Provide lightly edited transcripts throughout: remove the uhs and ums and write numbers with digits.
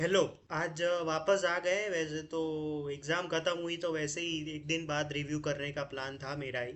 Hello. आज वापस आ गए। वैसे तो एग्ज़ाम ख़त्म हुई तो वैसे ही एक दिन बाद रिव्यू करने का प्लान था मेरा ही।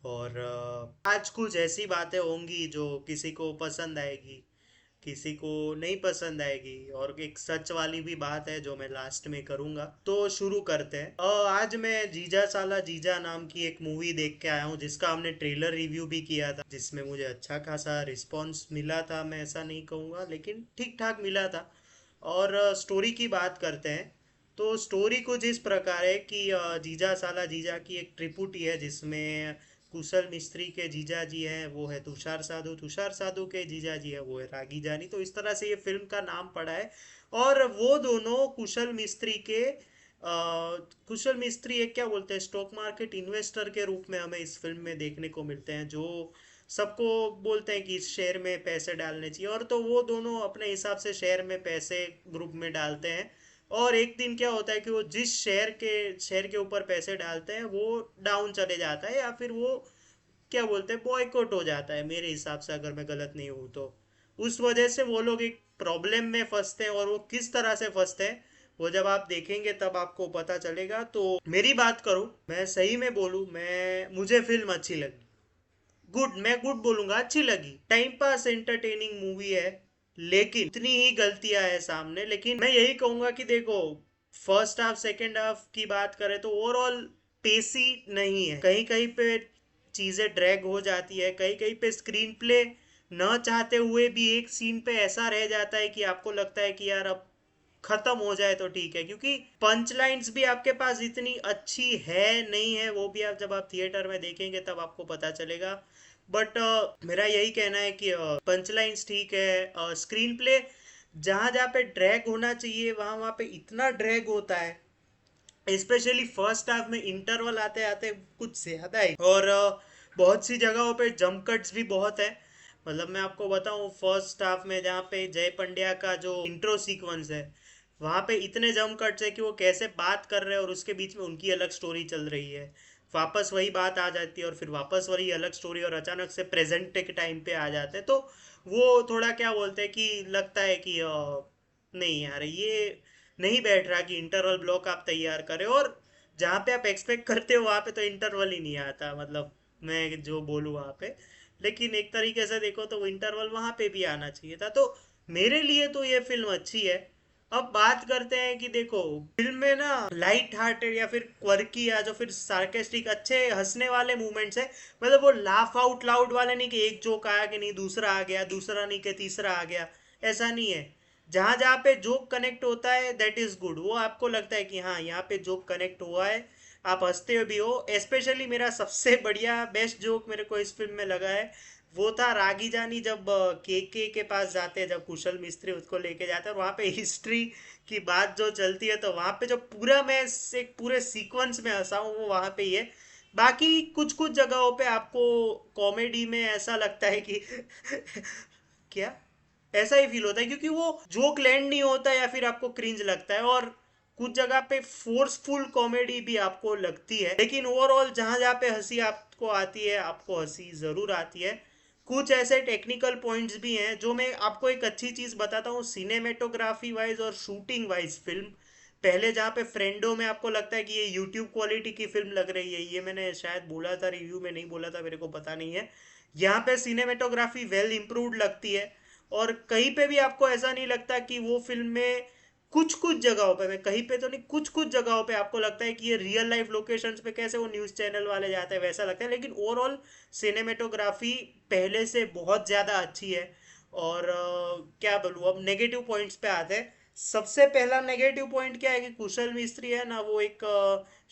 और आज कुछ ऐसी बातें होंगी जो किसी को पसंद आएगी, किसी को नहीं पसंद आएगी, और एक सच वाली भी बात है जो मैं लास्ट में करूँगा। तो शुरू करते हैं। आज मैं जीजा साला जीजा नाम की एक मूवी देख के आया हूँ जिसका हमने ट्रेलर रिव्यू भी किया था, जिसमें मुझे अच्छा खासा रिस्पॉन्स मिला था। मैं ऐसा नहीं कहूँगा, लेकिन ठीक ठाक मिला था। और स्टोरी की बात करते हैं तो स्टोरी कुछ इस प्रकार है कि जीजा साला जीजा की एक त्रिपुटी है जिसमें कुशल मिस्त्री के जीजा जी हैं, वो है तुषार साधु। तुषार साधु के जीजा जी है, वो है रागी जानी। तो इस तरह से ये फिल्म का नाम पड़ा है। और वो दोनों कुशल मिस्त्री के कुशल मिस्त्री एक क्या बोलते हैं, स्टॉक मार्केट इन्वेस्टर के रूप में हमें इस फिल्म में देखने को मिलते हैं, जो सबको बोलते हैं कि इस शेयर में पैसे डालने चाहिए। और तो वो दोनों अपने हिसाब से शेयर में पैसे ग्रुप में डालते हैं। और एक दिन क्या होता है कि वो जिस शेयर के ऊपर पैसे डालते हैं वो डाउन चले जाता है, या फिर वो क्या बोलते हैं, बॉयकॉट हो जाता है मेरे हिसाब से, अगर मैं गलत नहीं हूँ तो। उस वजह से वो लोग एक प्रॉब्लम में फंसते हैं, और वो किस तरह से फंसते हैं वो जब आप देखेंगे तब आपको पता चलेगा। तो मेरी बात करूँ, मैं सही में बोलूँ, मैं मुझे फिल्म अच्छी लगी। गुड, मैं गुड बोलूंगा, अच्छी लगी। टाइम पास एंटरटेनिंग मूवी है, लेकिन इतनी ही गलतियां है सामने। लेकिन मैं यही कहूंगा कि देखो, फर्स्ट हाफ सेकंड हाफ की बात करें तो ओवरऑल पेसी नहीं है। कहीं कहीं पे चीजें ड्रैग हो जाती है, कहीं कहीं पे स्क्रीन प्ले न चाहते हुए भी एक सीन पे ऐसा रह जाता है कि आपको लगता है कि यार अब खत्म हो जाए तो ठीक है, क्योंकि पंच लाइन्स भी आपके पास इतनी अच्छी है नहीं है, वो भी आप जब आप थिएटर में देखेंगे तब आपको पता चलेगा। बट मेरा यही कहना है कि पंच लाइन्स ठीक है, स्क्रीन प्ले जहाँ जहाँ पे ड्रैग होना चाहिए वहाँ वहाँ पे इतना ड्रैग होता है। स्पेशली फर्स्ट हाफ में इंटरवल आते आते कुछ ज्यादा ही। और बहुत सी जगहों पे जंप कट्स भी बहुत है। मतलब मैं आपको बताऊं, फर्स्ट हाफ में जहाँ पे जय पंड्या का जो इंट्रो सीक्वेंस है, वहाँ पे इतने जंप कट्स है कि वो कैसे बात कर रहे हैं और उसके बीच में उनकी अलग स्टोरी चल रही है, वापस वही बात आ जाती है, और फिर वापस वही अलग स्टोरी, और अचानक से प्रेजेंट के टाइम पे आ जाते हैं। तो वो थोड़ा क्या बोलते हैं कि लगता है कि नहीं यार, ये नहीं बैठ रहा कि इंटरवल ब्लॉक आप तैयार करें, और जहाँ पे आप एक्सपेक्ट करते हो वहाँ पे तो इंटरवल ही नहीं आता। मतलब मैं जो बोलूँ वहाँ पे, लेकिन एक तरीके से देखो तो वो इंटरवल वहाँ पे भी आना चाहिए था। तो मेरे लिए तो ये फिल्म अच्छी है। अब बात करते हैं कि देखो, फिल्म में ना लाइट हार्टेड या फिर क्वर्की या जो फिर सार्केस्टिक अच्छे हंसने वाले मूवमेंट्स है। मतलब वो लाफ आउट लाउड वाले नहीं कि एक जोक आया कि नहीं दूसरा आ गया, दूसरा नहीं कि तीसरा आ गया, ऐसा नहीं है। जहाँ जहाँ पे जोक कनेक्ट होता है दैट इज गुड, वो आपको लगता है कि हाँ यहाँ पे जोक कनेक्ट हुआ है, आप हंसते भी हो। स्पेशली मेरा सबसे बढ़िया बेस्ट जोक मेरे को इस फिल्म में लगा है, वो था रागी जानी जब के पास जाते हैं, जब कुशल मिस्त्री उसको लेके जाते हैं और वहाँ पे हिस्ट्री की बात जो चलती है, तो वहाँ पे जो पूरा मैं एक पूरे सीक्वेंस में हंसा हूँ वो वहाँ पे ही है। बाकी कुछ कुछ जगहों पे आपको कॉमेडी में ऐसा लगता है कि क्या, ऐसा ही फील होता है क्योंकि वो जोक लैंड नहीं होता या फिर आपको क्रिंज लगता है। और कुछ जगह पे फोर्सफुल कॉमेडी भी आपको लगती है, लेकिन ओवरऑल जहां जहाँ पे हंसी आपको आती है, आपको हंसी जरूर आती है। कुछ ऐसे टेक्निकल पॉइंट्स भी हैं जो मैं आपको एक अच्छी चीज बताता हूँ, सिनेमेटोग्राफी वाइज और शूटिंग वाइज फिल्म, पहले जहाँ पे फ्रेंडो में आपको लगता है कि ये यूट्यूब क्वालिटी की फिल्म लग रही है, ये मैंने शायद बोला था रिव्यू में, नहीं बोला था मेरे को पता नहीं है, यहाँ पे सिनेमेटोग्राफी वेल इम्प्रूव्ड लगती है। और कहीं पे भी आपको ऐसा नहीं लगता कि वो फिल्म में, कुछ कुछ जगहों पे, मैं कहीं पे तो नहीं, कुछ कुछ जगहों पे आपको लगता है कि ये रियल लाइफ लोकेशंस पे कैसे वो न्यूज़ चैनल वाले जाते हैं वैसा लगता है, लेकिन ओवरऑल सिनेमेटोग्राफी पहले से बहुत ज़्यादा अच्छी है। और क्या बोलूँ, अब नेगेटिव पॉइंट्स पे आते हैं। सबसे पहला नेगेटिव पॉइंट क्या है कि कुशल मिस्त्री है ना, वो एक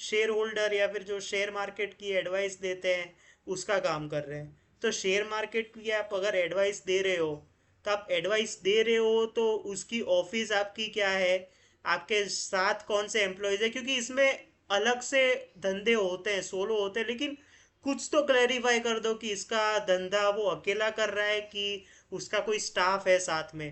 शेयर होल्डर या फिर जो शेयर मार्केट की एडवाइस देते हैं उसका काम कर रहे हैं। तो शेयर मार्केट की आप अगर एडवाइस दे रहे हो, तो आप एडवाइस दे रहे हो तो उसकी ऑफिस आपकी क्या है, आपके साथ कौन से एम्प्लॉयज है, क्योंकि इसमें अलग से धंधे होते हैं, सोलो होते हैं, लेकिन कुछ तो क्लैरिफाई कर दो कि इसका धंधा वो अकेला कर रहा है कि उसका कोई स्टाफ है साथ में।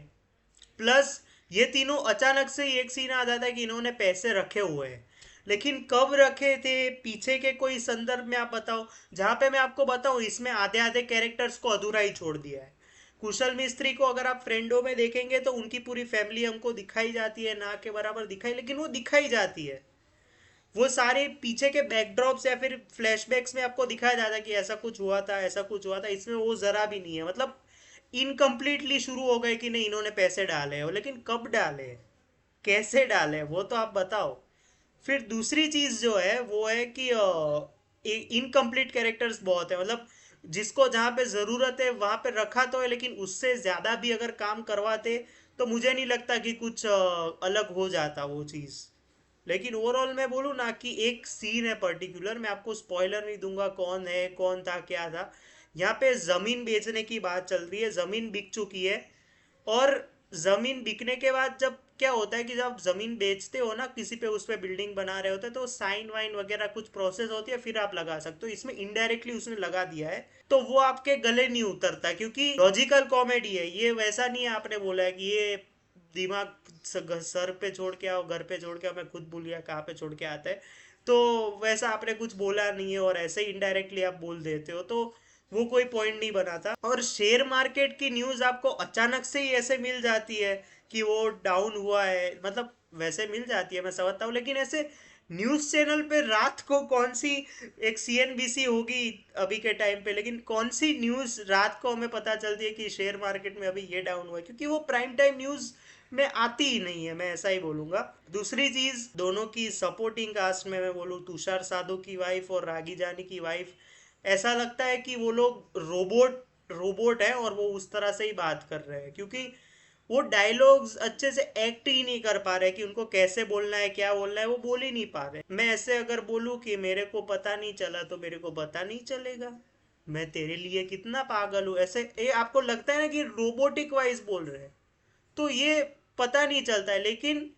प्लस ये तीनों अचानक से एक सीन आ जाता है कि इन्होंने पैसे रखे हुए हैं, लेकिन कब रखे थे, पीछे के कोई संदर्भ में आप बताओ। जहां पे मैं आपको बताऊं, इसमें आधे आधे कैरेक्टर्स को अधूरा ही छोड़ दिया है। कुशल मिस्त्री को अगर आप फ्रेंडो में देखेंगे तो उनकी पूरी फैमिली हमको दिखाई जाती है, ना के बराबर दिखाई, लेकिन वो दिखाई जाती है। वो सारे पीछे के बैकड्रॉप्स या फिर फ्लैशबैक्स में आपको दिखाया जाता है कि ऐसा कुछ हुआ था, ऐसा कुछ हुआ था। इसमें वो जरा भी नहीं है, मतलब इनकम्प्लीटली शुरू हो गए कि नहीं इन्होंने पैसे डाले हो, लेकिन कब डाले, कैसे डाले, वो तो आप बताओ। फिर दूसरी चीज जो है वो है कि इनकम्प्लीट कैरेक्टर्स बहुत है, मतलब जिसको जहाँ पे जरूरत है वहां पे रखा तो है, लेकिन उससे ज्यादा भी अगर काम करवाते तो मुझे नहीं लगता कि कुछ अलग हो जाता वो चीज। लेकिन ओवरऑल मैं बोलूँ ना कि एक सीन है पर्टिकुलर, मैं आपको स्पॉइलर नहीं दूंगा कौन है कौन था क्या था। यहाँ पे जमीन बेचने की बात चल रही है, जमीन बिक चुकी है। और जमीन बिकने के बाद जब क्या होता है कि जब जमीन बेचते हो ना किसी पे, उस पे बिल्डिंग बना रहे होते हैं, तो साइन वाइन वगैरह कुछ प्रोसेस होती है, फिर आप लगा सकते हो। इसमें इनडायरेक्टली उसने लगा दिया है, तो वो आपके गले नहीं उतरता, क्योंकि लॉजिकल कॉमेडी है ये, वैसा नहीं है आपने बोला है कि ये दिमाग सर पे छोड़ के आओ, घर पे छोड़ के आओ, मैं खुद भूल गया कहाँ पे छोड़ के आता है। तो वैसा आपने कुछ बोला नहीं है, और ऐसे ही इनडायरेक्टली आप बोल देते हो, तो वो कोई पॉइंट नहीं बनाता। और शेयर मार्केट की न्यूज़ आपको अचानक से ही ऐसे मिल जाती है कि वो डाउन हुआ है, मतलब वैसे मिल जाती है मैं समझता हूँ, लेकिन ऐसे न्यूज़ चैनल पे रात को कौन सी, एक सीएनबीसी होगी अभी के टाइम पे, लेकिन कौन सी न्यूज़ रात को हमें पता चलती है कि शेयर मार्केट में अभी ये डाउन हुआ है, क्योंकि वो प्राइम टाइम न्यूज़ में आती ही नहीं है, मैं ऐसा ही बोलूंगा। दूसरी चीज, दोनों की सपोर्टिंग कास्ट में मैं बोलूँ, तुषार साधु की वाइफ और रागी जानी की वाइफ, ऐसा लगता है कि वो लोग रोबोट रोबोट है और वो उस तरह से ही बात कर रहे हैं, क्योंकि वो डायलॉग्स अच्छे से एक्ट ही नहीं कर पा रहे कि उनको कैसे बोलना है, क्या बोलना है, वो बोल ही नहीं पा रहे। मैं ऐसे अगर बोलूँ कि मेरे को पता नहीं चला तो मेरे को पता नहीं चलेगा, मैं तेरे लिए कितना पागल हूँ, ऐसे ये आपको लगता है ना कि रोबोटिक वाइज बोल रहे हैं, तो ये पता नहीं चलता है। लेकिन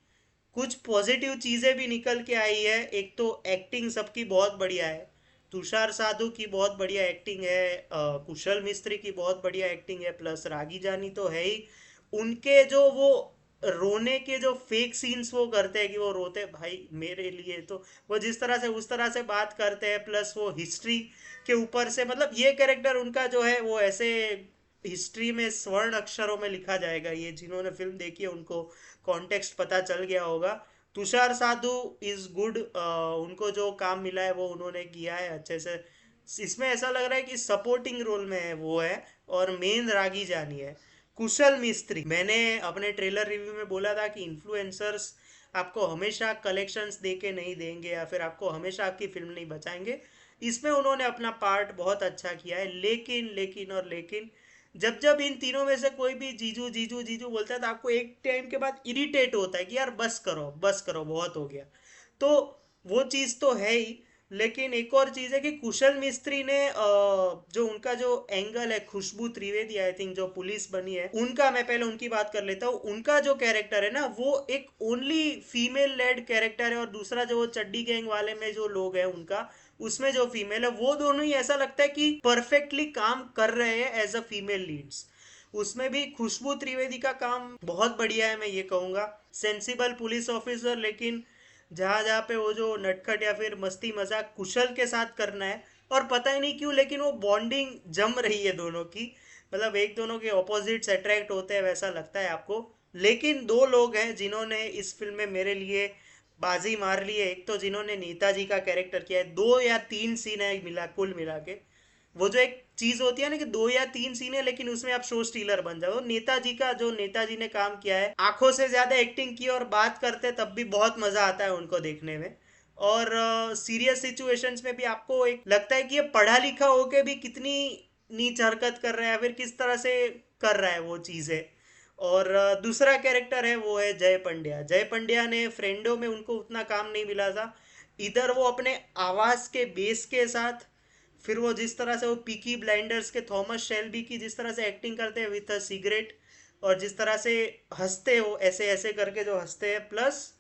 कुछ पॉजिटिव चीज़ें भी निकल के आई है। एक तो एक्टिंग सबकी बहुत बढ़िया है, तुषार साधु की बहुत बढ़िया एक्टिंग है, कुशल मिस्त्री की बहुत बढ़िया एक्टिंग है, प्लस रागी जानी तो है ही। उनके जो वो रोने के जो फेक सीन्स वो करते हैं कि वो रोते हैं भाई मेरे लिए, तो वो जिस तरह से उस तरह से बात करते हैं, प्लस वो हिस्ट्री के ऊपर से, मतलब ये कैरेक्टर उनका जो है वो ऐसे हिस्ट्री में स्वर्ण अक्षरों में लिखा जाएगा। ये जिन्होंने फिल्म देखी है उनको कॉन्टेक्स्ट पता चल गया होगा। तुषार साधु इज गुड, उनको जो काम मिला है वो उन्होंने किया है अच्छे से। इसमें ऐसा लग रहा है कि सपोर्टिंग रोल में है वो है, और मेन रागी जानी है। कुशल मिस्त्री, मैंने अपने ट्रेलर रिव्यू में बोला था कि इन्फ्लुएंसर्स आपको हमेशा कलेक्शंस दे के नहीं देंगे, या फिर आपको हमेशा आपकी फिल्म नहीं बचाएंगे। इसमें उन्होंने अपना पार्ट बहुत अच्छा किया है, लेकिन लेकिन और लेकिन जब जब इन तीनों में से कोई भी जीजू जीजू जीजू बोलता है तो आपको एक टाइम के बाद इरिटेट होता है कि यार बस करो बहुत हो गया। तो वो चीज़ तो है ही। लेकिन एक और चीज़ है कि कुशल मिस्त्री ने जो उनका जो एंगल है, खुशबू त्रिवेदी आई थिंक जो पुलिस बनी है, उनका मैं पहले उनकी बात कर लेता हूँ। उनका जो कैरेक्टर है ना वो एक ओनली फीमेल लेड कैरेक्टर है, और दूसरा जो वो चड्डी गैंग वाले में जो लोग हैं उनका, उसमें जो फीमेल है, वो दोनों ही ऐसा लगता है कि परफेक्टली काम कर रहे हैं एज अ फीमेल लीड्स। उसमें भी खुशबू त्रिवेदी का काम बहुत बढ़िया है, मैं ये कहूँगा। सेंसिबल पुलिस ऑफिसर, लेकिन जहाँ जहाँ पे वो जो नटखट या फिर मस्ती मजाक कुशल के साथ करना है, और पता ही नहीं क्यों लेकिन वो बॉन्डिंग जम रही है दोनों की, मतलब एक दोनों के ऑपोजिट्स अट्रैक्ट होते हैं वैसा लगता है आपको। लेकिन दो लोग हैं जिन्होंने इस फिल्म में मेरे लिए बाजी मार ली है। एक तो जिन्होंने नेताजी का कैरेक्टर किया है, दो या तीन सीन है मिला कुल मिला के। वो जो एक चीज होती है ना कि दो या तीन सीन है लेकिन उसमें आप शो स्टीलर बन जाओ, नेताजी का जो नेताजी ने काम किया है, आंखों से ज्यादा एक्टिंग की, और बात करते तब भी बहुत मजा आता है उनको देखने में। और सीरियस सिचुएशंस में भी आपको एक लगता है कि ये पढ़ा लिखा होके भी कितनी नीच हरकत कर रहा है, फिर किस तरह से कर रहा है वो चीजें। और दूसरा कैरेक्टर है वो है जय पंड्या। जय पंड्या ने फ्रेंडो में उनको उतना काम नहीं मिला था, इधर वो अपने आवाज के बेस के साथ, फिर वो जिस तरह से वो पीकी ब्लाइंडर्स के थॉमस शेल्बी की जिस तरह से एक्टिंग करते हैं विथ अ सिगरेट, और जिस तरह से हंसते हो ऐसे ऐसे करके जो हंसते हैं, प्लस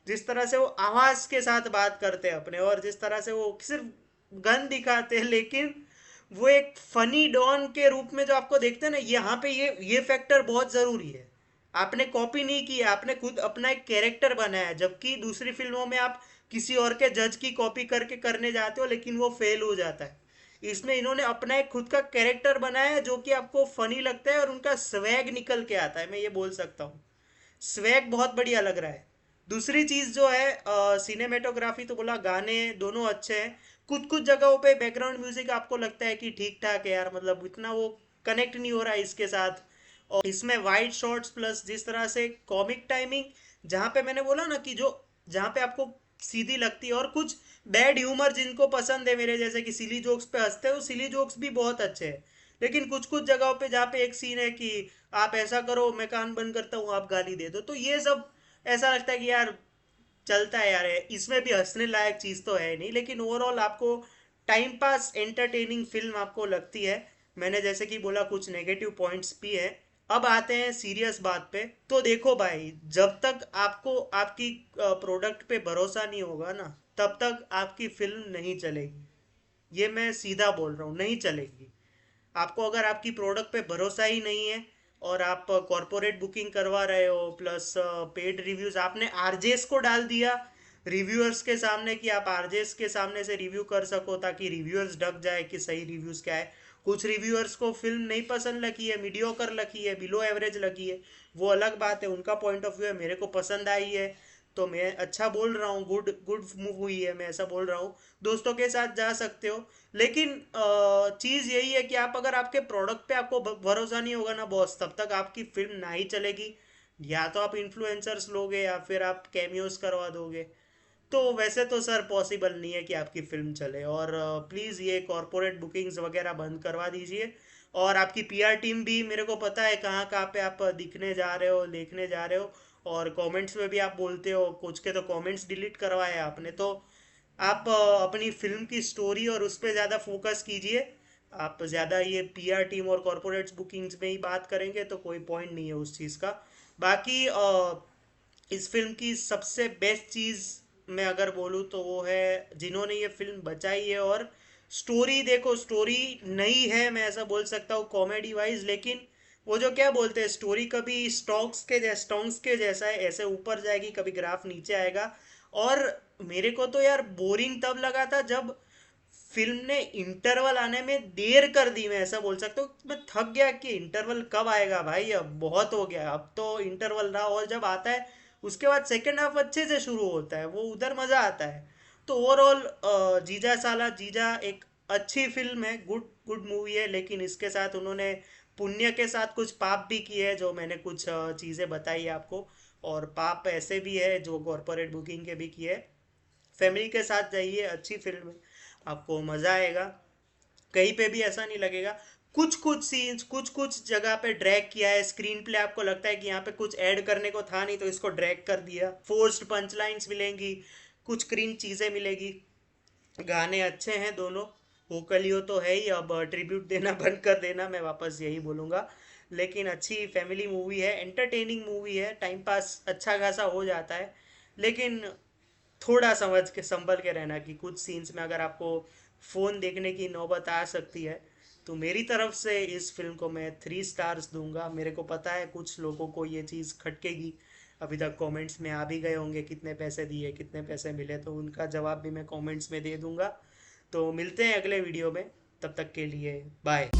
जिस तरह से वो आवाज के साथ बात करते हैं अपने, और जिस तरह से वो सिर्फ गन दिखाते हैं लेकिन वो एक फनी डॉन के रूप में जो आपको देखते हैं ना, यहाँ पे ये फैक्टर बहुत जरूरी है। आपने कॉपी नहीं किया, आपने खुद अपना एक कैरेक्टर बनाया, जबकि दूसरी फिल्मों में आप किसी और के जज की कॉपी करके करने जाते हो लेकिन वो फेल हो जाता है। इसमें इन्होंने अपना एक खुद का कैरेक्टर बनाया है जो कि आपको फनी लगता है और उनका स्वैग निकल के आता है, मैं ये बोल सकता हूँ। स्वैग बहुत बढ़िया लग रहा है। दूसरी चीज जो है सिनेमेटोग्राफी तो बोला, गाने दोनों अच्छे हैं। कुछ कुछ जगहों पे बैकग्राउंड म्यूजिक आपको लगता है कि ठीक ठाक है यार, मतलब इतना वो कनेक्ट नहीं हो रहा है इसके साथ। और इसमें वाइड शॉट्स प्लस जिस तरह से कॉमिक टाइमिंग, जहाँ पे मैंने बोला ना कि जो जहाँ पे आपको सीधी लगती है, और कुछ बैड ह्यूमर जिनको पसंद है मेरे जैसे कि सिली जोक्स पे हंसते हैं, वो सिली जोक्स भी बहुत अच्छे हैं। लेकिन कुछ कुछ जगहों पे जहाँ पे एक सीन है कि आप ऐसा करो मैं कान बंद करता हूँ आप गाली दे दो, तो ये सब ऐसा लगता है कि यार चलता है यार, इसमें भी हंसने लायक चीज़ तो है नहीं, लेकिन ओवरऑल आपको टाइम पास एंटरटेनिंग फिल्म आपको लगती है। मैंने जैसे कि बोला कुछ नेगेटिव पॉइंट्स भी है। अब आते हैं सीरियस बात पे। तो देखो भाई, जब तक आपको आपकी प्रोडक्ट पे भरोसा नहीं होगा ना, तब तक आपकी फिल्म नहीं चलेगी। ये मैं सीधा बोल रहा हूँ, नहीं चलेगी। आपको अगर आपकी प्रोडक्ट पे भरोसा ही नहीं है और आप कॉरपोरेट बुकिंग करवा रहे हो प्लस पेड रिव्यूज आपने आरजेस को डाल दिया रिव्यूअर्स के सामने कि आप आरजेस के सामने से रिव्यू कर सको ताकि रिव्यूअर्स ढक जाए कि सही रिव्यूज क्या है। कुछ रिव्यूअर्स को फिल्म नहीं पसंद लगी है, मीडियोकर लगी है, बिलो एवरेज लगी है, वो अलग बात है, उनका पॉइंट ऑफ व्यू है। मेरे को पसंद आई है तो मैं अच्छा बोल रहा हूँ, गुड गुड मूवी है, मैं ऐसा बोल रहा हूँ। दोस्तों के साथ जा सकते हो। लेकिन चीज़ यही है कि आप अगर आपके प्रोडक्ट पे आपको भरोसा नहीं होगा ना बॉस, तब तक आपकी फिल्म ना ही चलेगी। या तो आप इन्फ्लुएंसर्स लोगे या फिर आप कैमियोस करवा दोगे। तो वैसे तो सर पॉसिबल नहीं है कि आपकी फिल्म चले। और प्लीज़ ये कॉरपोरेट बुकिंग्स वगैरह बंद करवा दीजिए। और आपकी पीआर टीम भी मेरे को पता है कहाँ कहाँ पे आप दिखने जा रहे हो, देखने जा रहे हो। और कमेंट्स में भी आप बोलते हो, कुछ के तो कमेंट्स डिलीट करवाए आपने। तो आप अपनी फिल्म की स्टोरी और उस पर ज़्यादा फोकस कीजिए। आप ज़्यादा ये पीआर टीम और कॉरपोरेट्स बुकिंग्स में ही बात करेंगे तो कोई पॉइंट नहीं है उस चीज़ का। बाकी इस फिल्म की सबसे बेस्ट चीज़ मैं अगर बोलूँ तो वो है जिन्होंने ये फिल्म बचाई है। और स्टोरी देखो, स्टोरी नई है मैं ऐसा बोल सकता हूँ कॉमेडी वाइज, लेकिन वो जो क्या बोलते हैं, स्टोरी कभी स्टोंक्स के जैसा है, ऐसे ऊपर जाएगी कभी ग्राफ नीचे आएगा। और मेरे को तो यार बोरिंग तब लगा था जब फिल्म ने इंटरवल आने में देर कर दी, मैं ऐसा बोल सकता हूँ। मैं थक गया कि इंटरवल कब आएगा भाई, अब बहुत हो गया, अब तो इंटरवल रहा। और जब आता है उसके बाद सेकेंड हाफ अच्छे से शुरू होता है, वो उधर मज़ा आता है। तो ओवरऑल जीजा साला जीजा एक अच्छी फिल्म है, गुड गुड मूवी है। लेकिन इसके साथ उन्होंने पुण्य के साथ कुछ पाप भी किए हैं, जो मैंने कुछ चीज़ें बताई आपको। और पाप ऐसे भी है जो कॉरपोरेट बुकिंग के भी किए। फैमिली के साथ जाइए, अच्छी फिल्म है, आपको मज़ा आएगा। कहीं पे भी ऐसा नहीं लगेगा। कुछ कुछ सीन्स कुछ कुछ जगह पे ड्रैग किया है स्क्रीन प्ले, आपको लगता है कि यहाँ पे कुछ ऐड करने को था नहीं तो इसको ड्रैग कर दिया। फोर्स्ड पंच लाइन्स मिलेंगी, कुछ क्रीन चीज़ें मिलेगी। गाने अच्छे हैं दोनों। वोकलियो तो है ही, अब ट्रिब्यूट देना बंद कर देना, मैं वापस यही बोलूँगा। लेकिन अच्छी फैमिली मूवी है, एंटरटेनिंग मूवी है, टाइम पास अच्छा खासा हो जाता है। लेकिन थोड़ा समझ के संभल के रहना कि कुछ सीन्स में अगर आपको फ़ोन देखने की नौबत आ सकती है। तो मेरी तरफ से इस फिल्म को मैं 3 स्टार्स दूंगा। मेरे को पता है कुछ लोगों को ये चीज़ खटकेगी, अभी तक कमेंट्स में आ भी गए होंगे कितने पैसे दिए कितने पैसे मिले, तो उनका जवाब भी मैं कमेंट्स में दे दूंगा। तो मिलते हैं अगले वीडियो में, तब तक के लिए बाय।